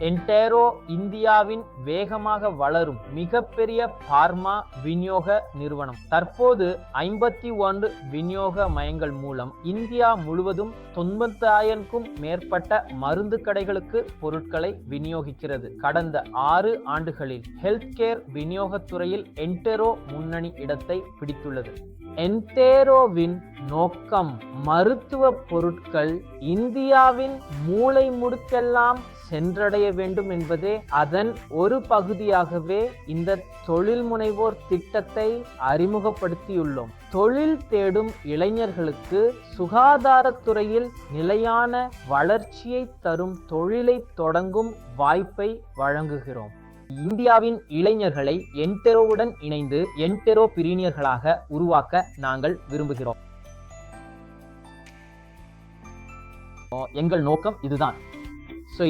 என்டேரோ இந்தியாவின் வேகமாக வளரும் மிகப்பெரிய பார்மா விநியோக நிறுவனம். தற்போது 51 விநியோக மையங்கள் மூலம் இந்தியா முழுவதும் 90,000க்கும் மேற்பட்ட மருந்து கடைகளுக்கு பொருட்களை விநியோகிக்கிறது. கடந்த 6 ஆண்டுகளில் ஹெல்த் கேர் விநியோகத்துறையில் என்டேரோ முன்னணி இடத்தை பிடித்துள்ளது. என்டேரோவின் நோக்கம் மருத்துவ பொருட்கள் இந்தியாவின் மூலை முடுக்கெல்லாம் சென்றடைய வேண்டும் என்பதே. அதன் ஒரு பகுதியாகவே இந்த தொழில் முனைவோர் திட்டத்தை அறிமுகப்படுத்தியுள்ளோம். தொழில் தேடும் இளைஞர்களுக்கு சுகாதாரத்துறையில் நிலையான வளர்ச்சியை தரும் தொழிலை தொடங்கும் வாய்ப்பை வழங்குகிறோம். இந்தியாவின் இளைஞர்களை என்டேரோவுடன் இணைந்து என்டேரோ பிரினியர்களாக உருவாக்க நாங்கள் விரும்புகிறோம். எங்கள் நோக்கம் இதுதான்.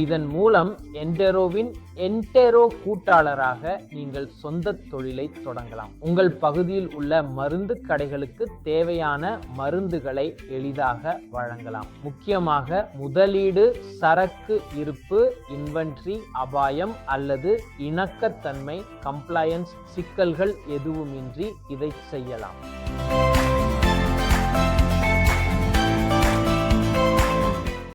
இதன் மூலம் என்டேரோவின் என்டேரோ கூட்டாளராக நீங்கள் சொந்த தொழிலை தொடங்கலாம். உங்கள் பகுதியில் உள்ள மருந்து கடைகளுக்கு தேவையான மருந்துகளை எளிதாக வழங்கலாம். முக்கியமாக முதலீடு, சரக்கு இருப்பு, இன்வென்ட்ரி அபாயம் அல்லது இணக்கத்தன்மை கம்ப்ளையன்ஸ் சிக்கல்கள் எதுவுமின்றி இதை செய்யலாம்.